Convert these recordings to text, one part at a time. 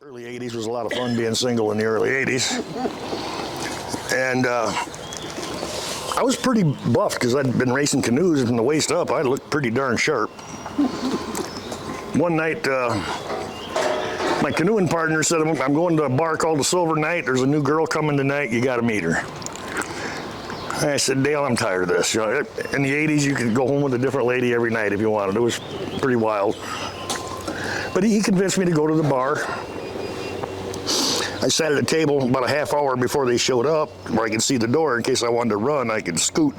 Early 80s was a lot of fun being single in the early 80s. And I was pretty buffed because I'd been racing canoes from the waist up. I looked pretty darn sharp. One night, my canoeing partner said, I'm going to a bar called the Silver Knight. There's a new girl coming tonight. You got to meet her. And I said, Dale, I'm tired of this. You know, in the 80s, you could go home with a different lady every night if you wanted. It was pretty wild. But he convinced me to go to the bar. I sat at a table about a half hour before they showed up, where I could see the door in case I wanted to run, I could scoot.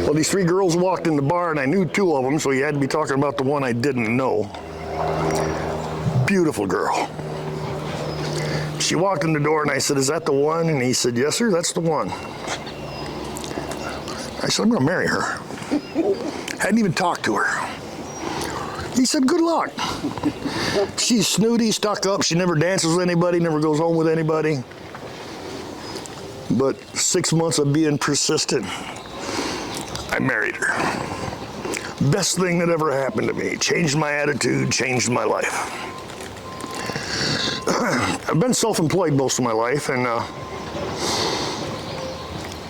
Well, these three girls walked in the bar, and I knew two of them, so you had to be talking about the one I didn't know. Beautiful girl. She walked in the door, and I said, is that the one? And he said, yes, sir, that's the one. I said, I'm going to marry her. Hadn't even talked to her. He said, good luck. She's snooty, stuck up. She never dances with anybody, never goes home with anybody. But 6 months of being persistent, I married her. Best thing that ever happened to me. Changed my attitude, changed my life. I've been self-employed most of my life, and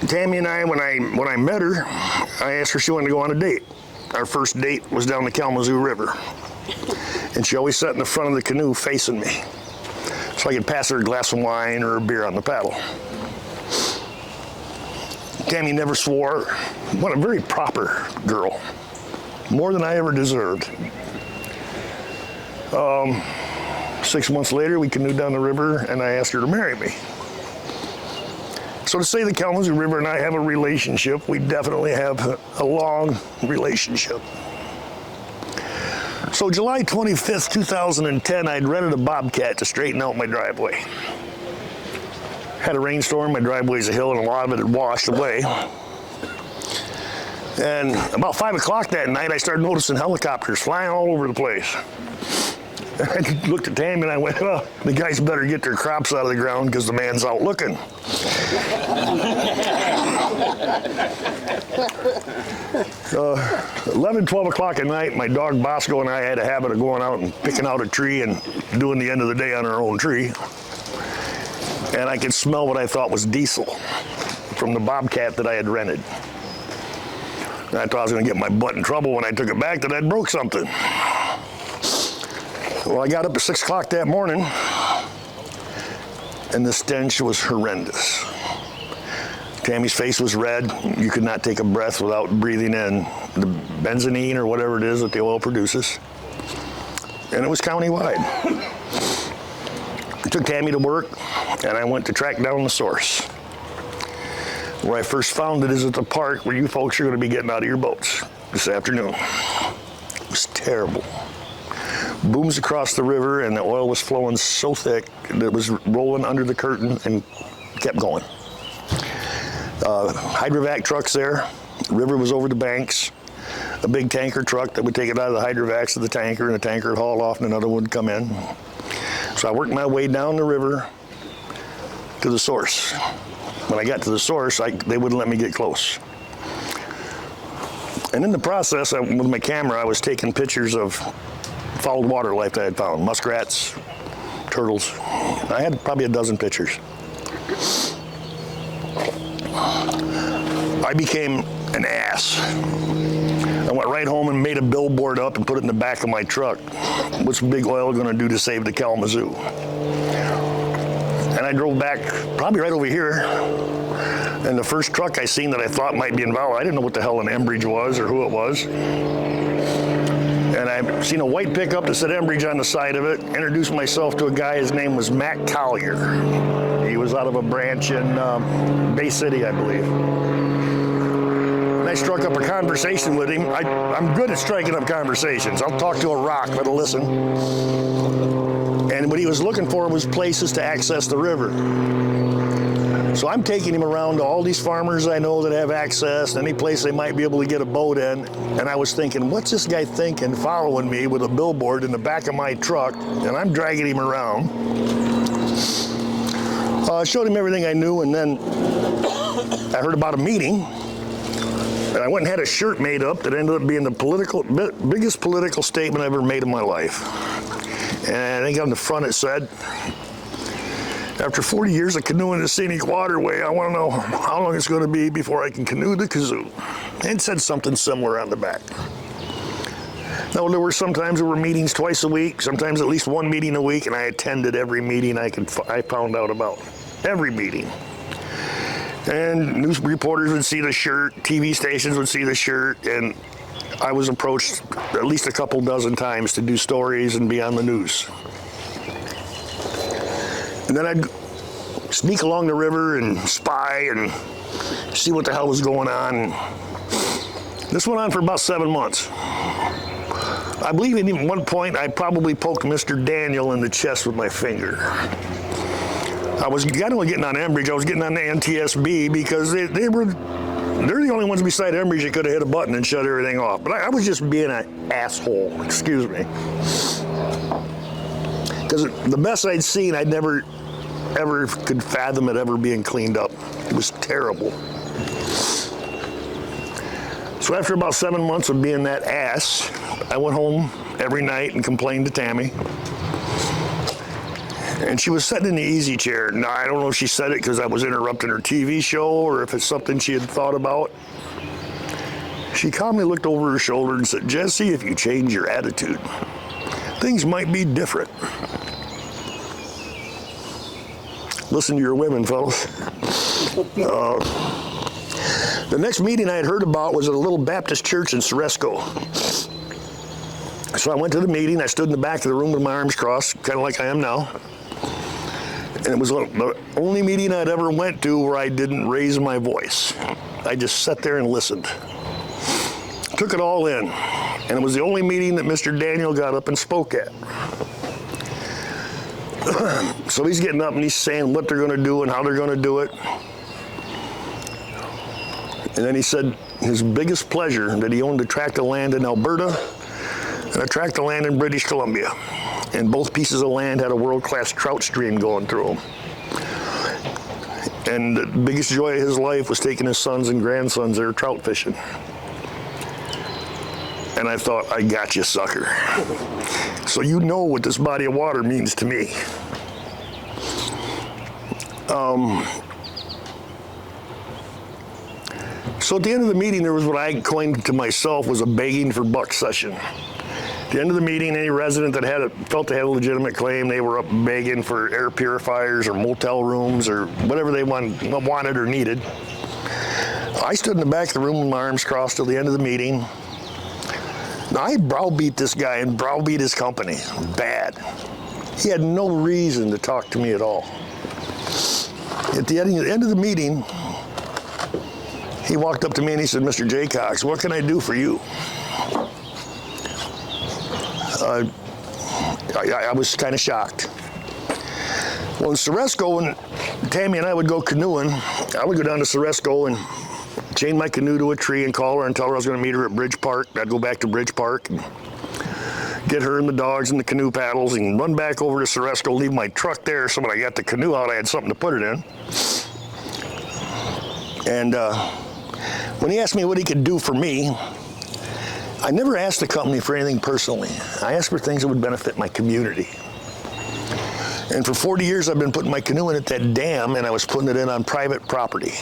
Tammy and I, when I met her, I asked her if she wanted to go on a date. Our first date was down the Kalamazoo River, and she always sat in the front of the canoe facing me, so I could pass her a glass of wine or a beer on the paddle. Tammy never swore. What a very proper girl, more than I ever deserved. 6 months later, we canoed down the river, and I asked her to marry me. So to say the Kalamazoo River and I have a relationship, we definitely have a long relationship. So July 25th, 2010, I'd rented a Bobcat to straighten out my driveway. Had a rainstorm, my driveway's a hill, and a lot of it had washed away. And about 5 o'clock that night, I started noticing helicopters flying all over the place. I looked at Tammy and I went, well, the guys better get their crops out of the ground because the man's out looking. 11, 12 o'clock at night, my dog Bosco and I had a habit of going out and picking out a tree and doing the end of the day on our own tree. And I could smell what I thought was diesel from the Bobcat that I had rented. And I thought I was going to get my butt in trouble when I took it back that I'd broke something. Well, I got up at 6 o'clock that morning, and the stench was horrendous. Tammy's face was red. You could not take a breath without breathing in the benzene or whatever it is that the oil produces. And it was countywide. I took Tammy to work, and I went to track down the source. Where I first found it is at the park where you folks are going to be getting out of your boats this afternoon. It was terrible. Booms across the river, and the oil was flowing so thick that it was rolling under the curtain and kept going. Hydrovac trucks there. The river was over the banks. A big tanker truck that would take it out of the hydrovacs to the tanker, and the tanker would haul off, and another one would come in. So I worked my way down the river to the source. When I got to the source, they wouldn't let me get close. And in the process, with my camera, I was taking pictures of fouled water life that I had found. Muskrats, turtles. I had probably a dozen pictures. I became an ass. I went right home and made a billboard up and put it in the back of my truck. What's big oil going to do to save the Kalamazoo? And I drove back probably right over here. And the first truck I seen that I thought might be involved, I didn't know what the hell an Enbridge was or who it was. And I seen a white pickup that said Enbridge on the side of it. Introduced myself to a guy, his name was Matt Collier. He was out of a branch in Bay City, I believe. And I struck up a conversation with him. I'm good at striking up conversations. I'll talk to a rock, let it listen. And what he was looking for was places to access the river. So I'm taking him around to all these farmers I know that have access, any place they might be able to get a boat in. And I was thinking, what's this guy thinking following me with a billboard in the back of my truck? And I'm dragging him around. I showed him everything I knew, and then I heard about a meeting. And I went and had a shirt made up that ended up being the biggest political statement I ever made in my life. And I think on the front it said, after 40 years of canoeing the scenic waterway, I want to know how long it's going to be before I can canoe the kazoo. And it said something similar on the back. Now, there were meetings twice a week, sometimes at least one meeting a week, and I attended every meeting I found out about. Every meeting. And news reporters would see the shirt, TV stations would see the shirt, and I was approached at least a couple dozen times to do stories and be on the news. And then I'd sneak along the river and spy and see what the hell was going on. This went on for about 7 months. I believe at one point I probably poked Mr. Daniel in the chest with my finger. I wasn't getting on Enbridge, I was getting on the NTSB because they're the only ones beside Enbridge that could have hit a button and shut everything off. But I was just being an asshole, excuse me. Because the best I'd seen, I'd never ever could fathom it ever being cleaned up. It was terrible. So after about 7 months of being that ass, I went home every night and complained to Tammy. And she was sitting in the easy chair. Now, I don't know if she said it because I was interrupting her TV show or if it's something she had thought about. She calmly looked over her shoulder and said, "Jesse, if you change your attitude, things might be different." Listen to your women, fellas. The next meeting I had heard about was at a little Baptist church in Ceresco. So I went to the meeting. I stood in the back of the room with my arms crossed, kind of like I am now. And it was the only meeting I'd ever went to where I didn't raise my voice. I just sat there and listened. Took it all in. And it was the only meeting that Mr. Daniel got up and spoke at. So he's getting up and he's saying what they're going to do and how they're going to do it. And then he said his biggest pleasure that he owned a tract of land in Alberta and a tract of land in British Columbia. And both pieces of land had a world-class trout stream going through them. And the biggest joy of his life was taking his sons and grandsons there trout fishing. And I thought, I got you, sucker. So you know what this body of water means to me. So at the end of the meeting, there was what I coined to myself was a begging for buck session. At the end of the meeting, any resident that felt they had a legitimate claim, they were up begging for air purifiers or motel rooms or whatever they wanted or needed. I stood in the back of the room with my arms crossed till the end of the meeting. Now, I browbeat this guy and browbeat his company bad. He had no reason to talk to me at all. At the end of the meeting, he walked up to me and he said, "Mr. Jacox, what can I do for you?" I was kind of shocked. Well, in Ceresco, when Tammy and I would go canoeing, I would go down to Ceresco and chain my canoe to a tree and call her and tell her I was going to meet her at Bridge Park. I'd go back to Bridge Park and get her and the dogs and the canoe paddles and run back over to Ceresco, leave my truck there so when I got the canoe out, I had something to put it in. And when he asked me what he could do for me, I never asked the company for anything personally. I asked for things that would benefit my community. And for 40 years, I've been putting my canoe in at that dam, and I was putting it in on private property.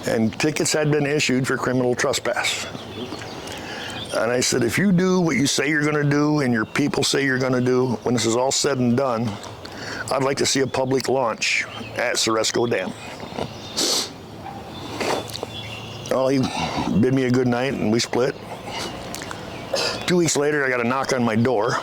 And tickets had been issued for criminal trespass. And I said, if you do what you say you're going to do and your people say you're going to do, when this is all said and done, I'd like to see a public launch at Ceresco Dam. Well, he bid me a good night, and we split. 2 weeks later, I got a knock on my door.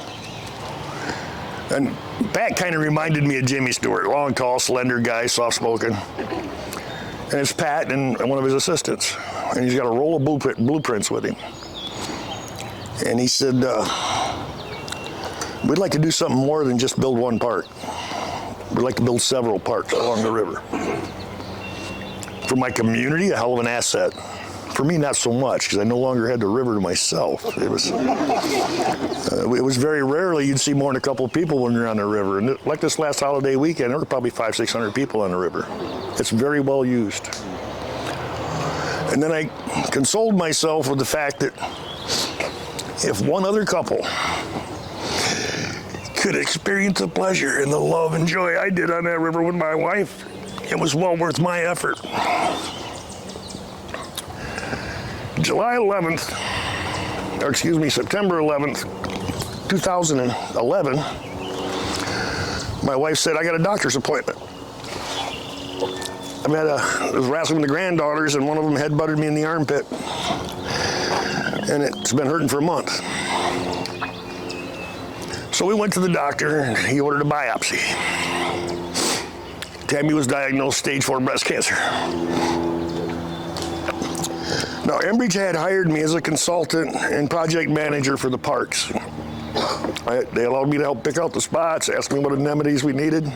And Pat kind of reminded me of Jimmy Stewart, long, tall, slender guy, soft-spoken. And it's Pat and one of his assistants. And he's got a roll of blueprints with him. And he said, we'd like to do something more than just build one park. We'd like to build several parks along the river. For my community, a hell of an asset. For me, not so much, because I no longer had the river to myself. It was very rarely you'd see more than a couple of people when you're on the river. And like this last holiday weekend, there were probably 500-600 people on the river. It's very well used. And then I consoled myself with the fact that if one other couple could experience the pleasure and the love and joy I did on that river with my wife, it was well worth my effort. September 11th, 2011, my wife said, I got a doctor's appointment. I was wrestling with the granddaughters, and one of them headbutted me in the armpit. And it's been hurting for a month. So we went to the doctor, and he ordered a biopsy. Tammy was diagnosed stage 4 breast cancer. Now, Enbridge had hired me as a consultant and project manager for the parks. They allowed me to help pick out the spots, asked me what anemones we needed.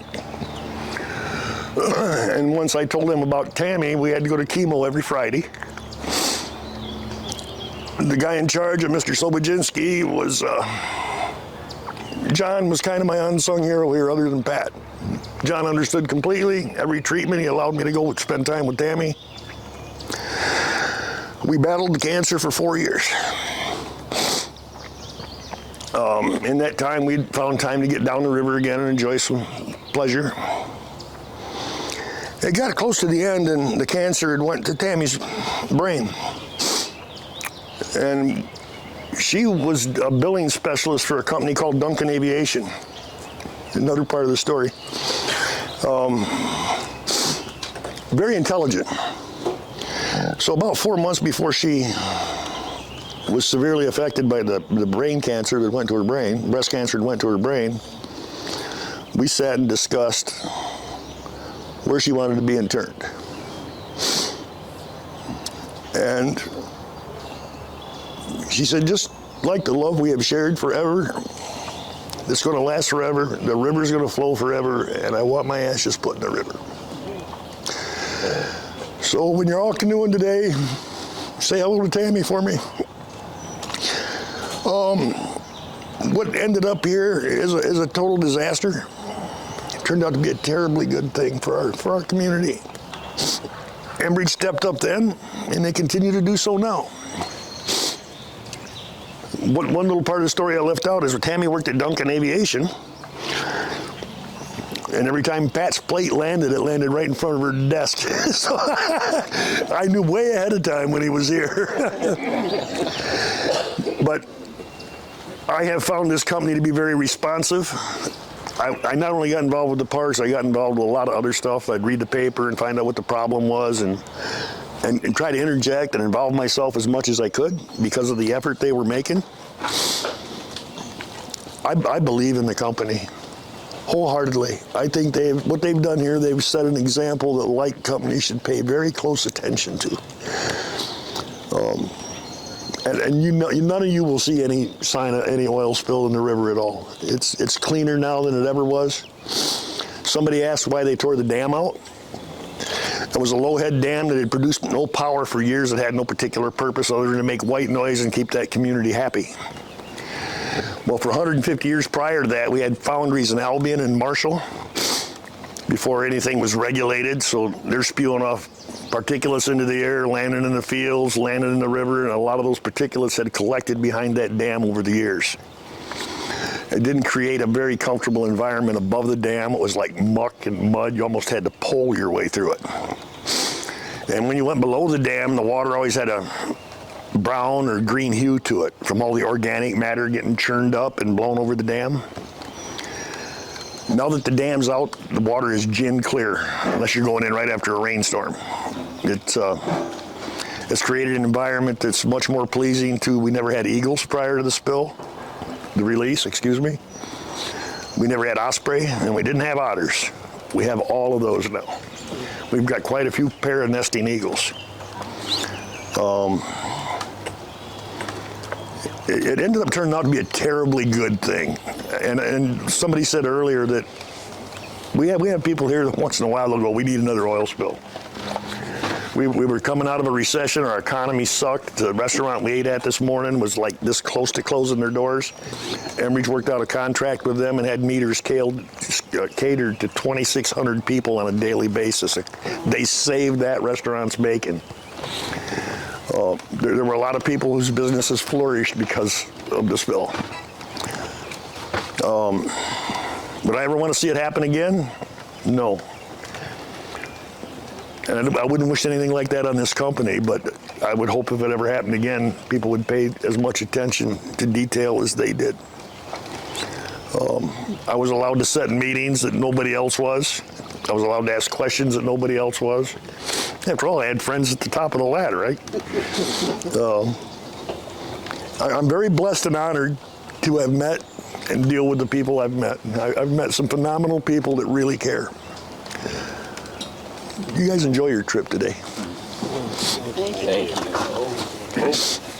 And once I told them about Tammy, we had to go to chemo every Friday. The guy in charge of Mr. Slobodzinski was, John was kind of my unsung hero here other than Pat. John understood completely. Every treatment, he allowed me to go spend time with Tammy. We battled the cancer for 4 years. In that time, we found time to get down the river again and enjoy some pleasure. It got close to the end, and the cancer had went to Tammy's brain. And she was a billing specialist for a company called Duncan Aviation. Another part of the story. Very intelligent. So about 4 months before she was severely affected by the brain cancer that went to her brain, breast cancer that went to her brain, we sat and discussed where she wanted to be interned. And she said, just like the love we have shared forever, it's going to last forever, the river's going to flow forever, and I want my ashes put in the river. So when you're all canoeing today, say hello to Tammy for me. What ended up here is a total disaster. It turned out to be a terribly good thing for our community. Enbridge stepped up then, and they continue to do so now. One little part of the story I left out is when Tammy worked at Duncan Aviation, and every time Pat's plate landed, it landed right in front of her desk. So I knew way ahead of time when he was here. But I have found this company to be very responsive. I not only got involved with the parks, I got involved with a lot of other stuff. I'd read the paper and find out what the problem was and try to interject and involve myself as much as I could because of the effort they were making. I believe in the company wholeheartedly. I think what they've done here, they've set an example that like companies should pay very close attention to. And none of you will see any sign of any oil spill in the river at all. It's cleaner now than it ever was. Somebody asked why they tore the dam out. It was a low-head dam that had produced no power for years. It had no particular purpose other than to make white noise and keep that community happy. Well, for 150 years prior to that, we had foundries in Albion and Marshall before anything was regulated. So they're spewing off particulates into the air, landing in the fields, landing in the river, and a lot of those particulates had collected behind that dam over the years. It didn't create a very comfortable environment above the dam. It was like muck and mud. You almost had to pole your way through it. And when you went below the dam, the water always had a brown or green hue to it from all the organic matter getting churned up and blown over the dam. Now that the dam's out, the water is gin clear, unless you're going in right after a rainstorm. It's created an environment that's much more pleasing to, we never had eagles prior to the release. We never had osprey, and we didn't have otters. We have all of those now. We've got quite a few pair of nesting eagles. It ended up turning out to be a terribly good thing. And somebody said earlier that we have people here that once in a while they'll go, we need another oil spill. We were coming out of a recession, our economy sucked. The restaurant we ate at this morning was like this close to closing their doors. Enbridge worked out a contract with them and had meters catered to 2,600 people on a daily basis. They saved that restaurant's bacon. There were a lot of people whose businesses flourished because of the spill. Would I ever want to see it happen again? No. And I wouldn't wish anything like that on this company, but I would hope if it ever happened again, people would pay as much attention to detail as they did. I was allowed to sit in meetings that nobody else was. I was allowed to ask questions that nobody else was. After all, I had friends at the top of the ladder, right? I'm very blessed and honored to have met and deal with the people I've met. I've met some phenomenal people that really care. You guys enjoy your trip today. Thank you.